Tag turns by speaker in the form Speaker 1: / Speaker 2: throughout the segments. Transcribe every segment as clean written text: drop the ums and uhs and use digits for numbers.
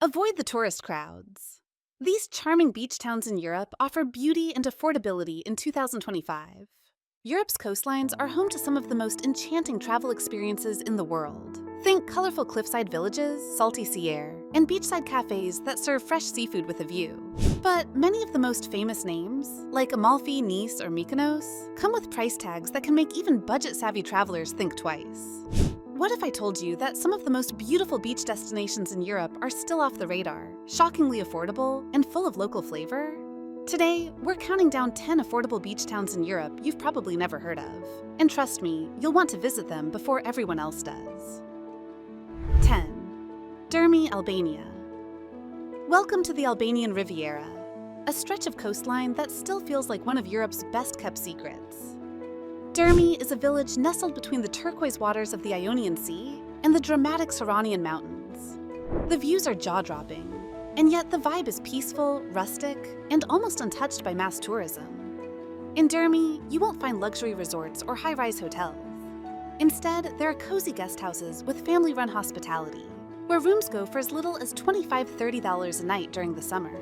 Speaker 1: Avoid the tourist crowds. These charming beach towns in Europe offer beauty and affordability in 2025. Europe's coastlines are home to some of the most enchanting travel experiences in the world. Think colorful cliffside villages, salty sea air, and beachside cafes that serve fresh seafood with a view. But many of the most famous names, like Amalfi, Nice, or Mykonos, come with price tags that can make even budget-savvy travelers think twice. What if I told you that some of the most beautiful beach destinations in Europe are still off the radar, shockingly affordable, and full of local flavor? Today, we're counting down 10 affordable beach towns in Europe you've probably never heard of. And trust me, you'll want to visit them before everyone else does. 10. Dhermi, Albania. Welcome to the Albanian Riviera, a stretch of coastline that still feels like one of Europe's best-kept secrets. Dhermi is a village nestled between the turquoise waters of the Ionian Sea and the dramatic Saronian Mountains. The views are jaw-dropping, and yet the vibe is peaceful, rustic, and almost untouched by mass tourism. In Dhermi, you won't find luxury resorts or high-rise hotels. Instead, there are cozy guest houses with family-run hospitality, where rooms go for as little as $25–30 a night during the summer.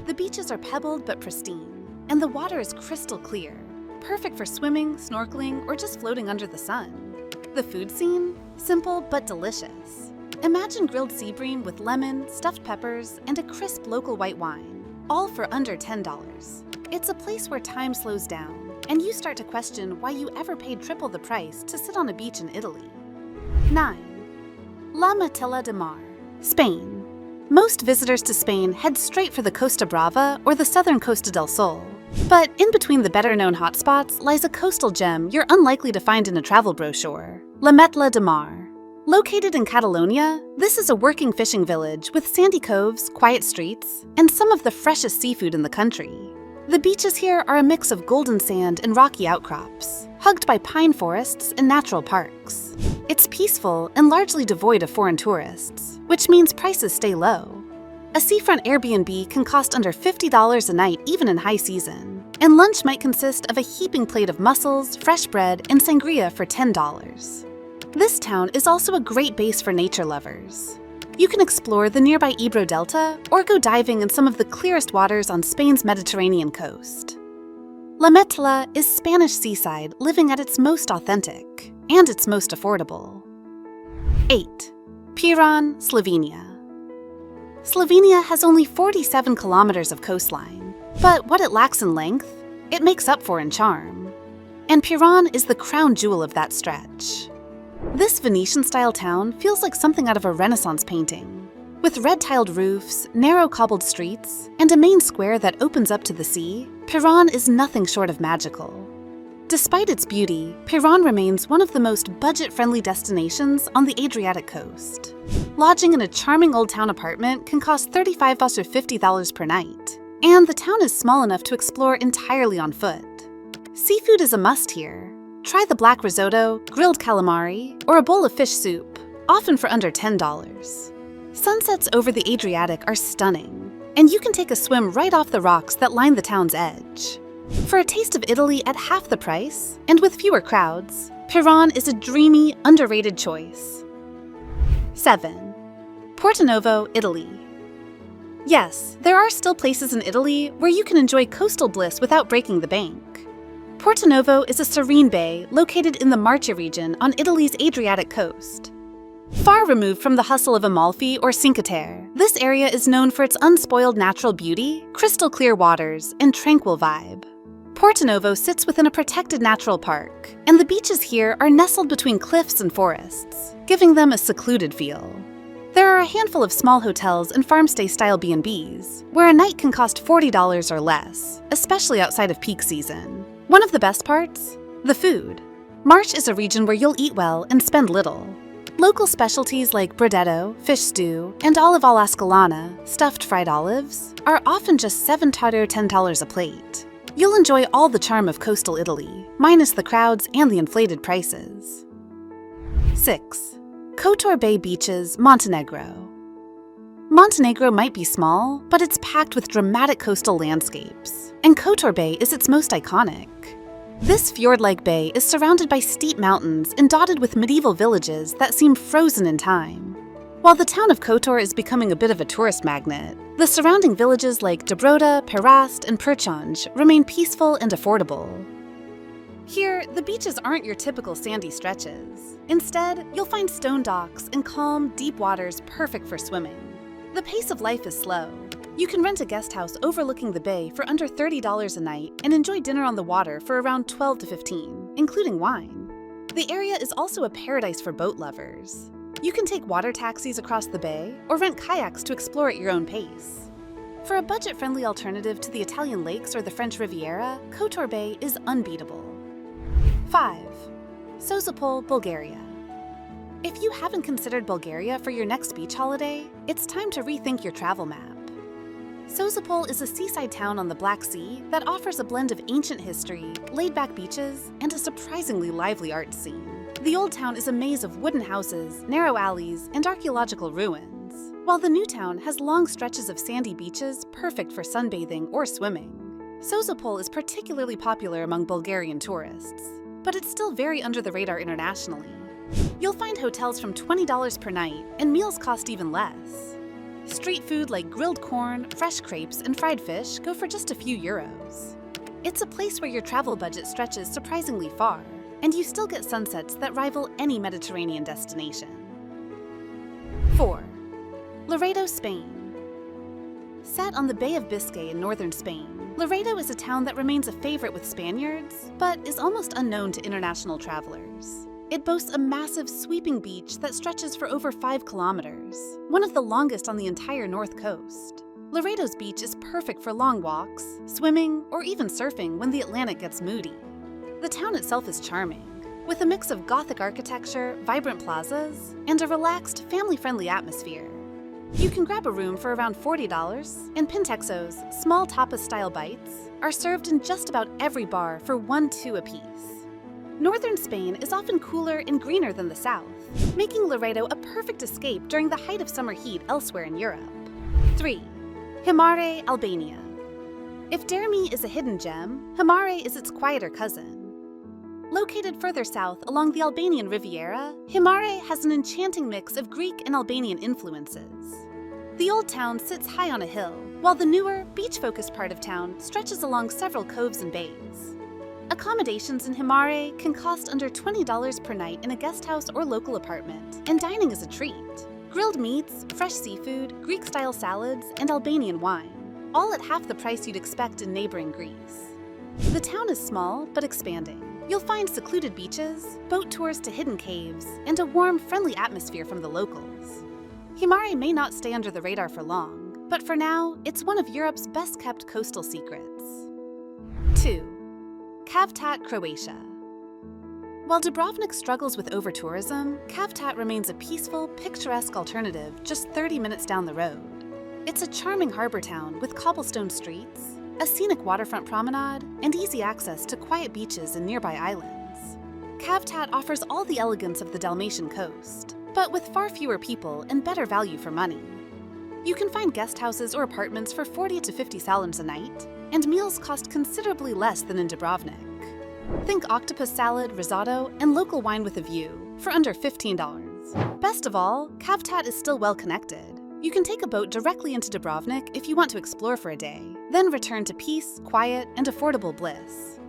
Speaker 1: The beaches are pebbled but pristine, and the water is crystal clear, perfect for swimming, snorkeling, or just floating under the sun. The food scene? Simple but delicious. Imagine grilled sea bream with lemon, stuffed peppers, and a crisp local white wine, all for under $10. It's a place where time slows down, and you start to question why you ever paid triple the price to sit on a beach in Italy. 9. La Matella de Mar, Spain. Most visitors to Spain head straight for the Costa Brava or the southern Costa del Sol. But in between the better-known hotspots lies a coastal gem you're unlikely to find in a travel brochure, La Matella de Mar. Located in Catalonia, this is a working fishing village with sandy coves, quiet streets, and some of the freshest seafood in the country. The beaches here are a mix of golden sand and rocky outcrops, hugged by pine forests and natural parks. It's peaceful and largely devoid of foreign tourists, which means prices stay low. A seafront Airbnb can cost under $50 a night even in high season, and lunch might consist of a heaping plate of mussels, fresh bread, and sangria for $10. This town is also a great base for nature lovers. You can explore the nearby Ebro Delta or go diving in some of the clearest waters on Spain's Mediterranean coast. La Matella is Spanish seaside living at its most authentic and its most affordable. 8. Piran, Slovenia. Slovenia has only 47 kilometers of coastline, but what it lacks in length, it makes up for in charm. And Piran is the crown jewel of that stretch. This Venetian-style town feels like something out of a Renaissance painting. With red-tiled roofs, narrow cobbled streets, and a main square that opens up to the sea, Piran is nothing short of magical. Despite its beauty, Piran remains one of the most budget-friendly destinations on the Adriatic coast. Lodging in a charming old town apartment can cost $35 or $50 per night, and the town is small enough to explore entirely on foot. Seafood is a must here. Try the black risotto, grilled calamari, or a bowl of fish soup, often for under $10. Sunsets over the Adriatic are stunning, and you can take a swim right off the rocks that line the town's edge. For a taste of Italy at half the price, and with fewer crowds, Piran is a dreamy, underrated choice. 7. Portonovo, Italy. Yes, there are still places in Italy where you can enjoy coastal bliss without breaking the bank. Portonovo is a serene bay located in the Marche region on Italy's Adriatic coast. Far removed from the hustle of Amalfi or Cinque Terre, this area is known for its unspoiled natural beauty, crystal-clear waters, and tranquil vibe. Portonovo sits within a protected natural park, and the beaches here are nestled between cliffs and forests, giving them a secluded feel. There are a handful of small hotels and farmstay-style B&Bs, where a night can cost $40 or less, especially outside of peak season. One of the best parts? The food. Marche is a region where you'll eat well and spend little. Local specialties like brodetto, fish stew, and olive all'ascolana, stuffed fried olives, are often just $7 to $10 a plate. You'll enjoy all the charm of coastal Italy, minus the crowds and the inflated prices. 6. Kotor Bay Beaches, Montenegro. Montenegro might be small, but it's packed with dramatic coastal landscapes, and Kotor Bay is its most iconic. This fjord-like bay is surrounded by steep mountains and dotted with medieval villages that seem frozen in time. While the town of Kotor is becoming a bit of a tourist magnet, the surrounding villages like Dobrota, Perast, and Perchonj remain peaceful and affordable. Here, the beaches aren't your typical sandy stretches. Instead, you'll find stone docks and calm, deep waters perfect for swimming. The pace of life is slow. You can rent a guest house overlooking the bay for under $30 a night and enjoy dinner on the water for around $12 to $15, including wine. The area is also a paradise for boat lovers. You can take water taxis across the bay or rent kayaks to explore at your own pace. For a budget-friendly alternative to the Italian lakes or the French Riviera, Kotor Bay is unbeatable. 5. Sozopol, Bulgaria. If you haven't considered Bulgaria for your next beach holiday, it's time to rethink your travel map. Sozopol is a seaside town on the Black Sea that offers a blend of ancient history, laid-back beaches, and a surprisingly lively art scene. The old town is a maze of wooden houses, narrow alleys, and archaeological ruins, while the new town has long stretches of sandy beaches perfect for sunbathing or swimming. Sozopol is particularly popular among Bulgarian tourists, but it's still very under the radar internationally. You'll find hotels from $20 per night, and meals cost even less. Street food like grilled corn, fresh crepes, and fried fish go for just a few euros. It's a place where your travel budget stretches surprisingly far, and you still get sunsets that rival any Mediterranean destination. 4. Laredo, Spain. Set on the Bay of Biscay in northern Spain, Laredo is a town that remains a favorite with Spaniards, but is almost unknown to international travelers. It boasts a massive, sweeping beach that stretches for over 5 kilometers, one of the longest on the entire north coast. Laredo's beach is perfect for long walks, swimming, or even surfing when the Atlantic gets moody. The town itself is charming, with a mix of Gothic architecture, vibrant plazas, and a relaxed, family-friendly atmosphere. You can grab a room for around $40, and Pintexos, small tapas-style bites, are served in just about every bar for $1-2 apiece. Northern Spain is often cooler and greener than the south, making Laredo a perfect escape during the height of summer heat elsewhere in Europe. 3. Himarë, Albania. If Dhermi is a hidden gem, Himarë is its quieter cousin. Located further south along the Albanian Riviera, Himarë has an enchanting mix of Greek and Albanian influences. The old town sits high on a hill, while the newer, beach-focused part of town stretches along several coves and bays. Accommodations in Himarë can cost under $20 per night in a guest house or local apartment, and dining is a treat. Grilled meats, fresh seafood, Greek-style salads, and Albanian wine, all at half the price you'd expect in neighboring Greece. The town is small but expanding. You'll find secluded beaches, boat tours to hidden caves, and a warm, friendly atmosphere from the locals. Himarë may not stay under the radar for long, but for now, it's one of Europe's best-kept coastal secrets. 2. Cavtat, Croatia. While Dubrovnik struggles with over-tourism, Cavtat remains a peaceful, picturesque alternative just 30 minutes down the road. It's a charming harbor town with cobblestone streets, a scenic waterfront promenade, and easy access to quiet beaches and nearby islands. Cavtat offers all the elegance of the Dalmatian coast, but with far fewer people and better value for money. You can find guest houses or apartments for 40 to 50 salons a night, and meals cost considerably less than in Dubrovnik. Think octopus salad, risotto, and local wine with a view for under $15. Best of all, Cavtat is still well connected. You can take a boat directly into Dubrovnik if you want to explore for a day, then return to peace, quiet, and affordable bliss.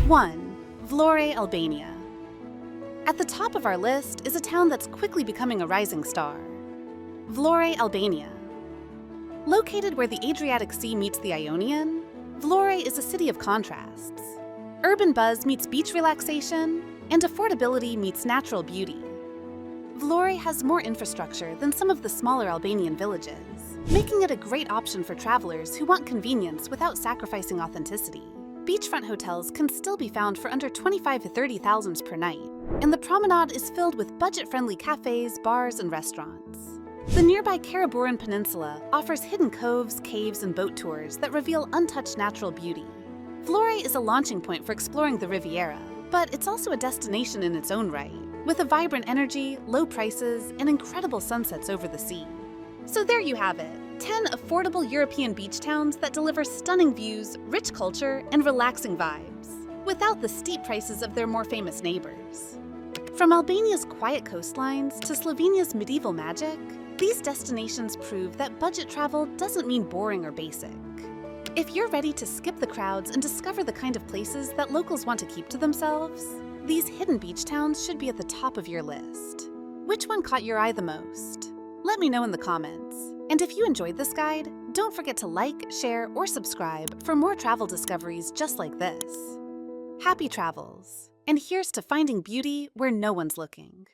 Speaker 1: 1. Vlorë, Albania. At the top of our list is a town that's quickly becoming a rising star. Vlorë, Albania. Located where the Adriatic Sea meets the Ionian, Vlorë is a city of contrasts. Urban buzz meets beach relaxation, and affordability meets natural beauty. Vlorë has more infrastructure than some of the smaller Albanian villages, making it a great option for travelers who want convenience without sacrificing authenticity. Beachfront hotels can still be found for under $25,000 to $30,000 per night, and the promenade is filled with budget-friendly cafes, bars, and restaurants. The nearby Karaburan Peninsula offers hidden coves, caves, and boat tours that reveal untouched natural beauty. Vlorë is a launching point for exploring the Riviera, but it's also a destination in its own right, with a vibrant energy, low prices, and incredible sunsets over the sea. So there you have it, 10 affordable European beach towns that deliver stunning views, rich culture, and relaxing vibes, without the steep prices of their more famous neighbors. From Albania's quiet coastlines to Slovenia's medieval magic, these destinations prove that budget travel doesn't mean boring or basic. If you're ready to skip the crowds and discover the kind of places that locals want to keep to themselves, these hidden beach towns should be at the top of your list. Which one caught your eye the most? Let me know in the comments. And if you enjoyed this guide, don't forget to like, share, or subscribe for more travel discoveries just like this. Happy travels! And here's to finding beauty where no one's looking.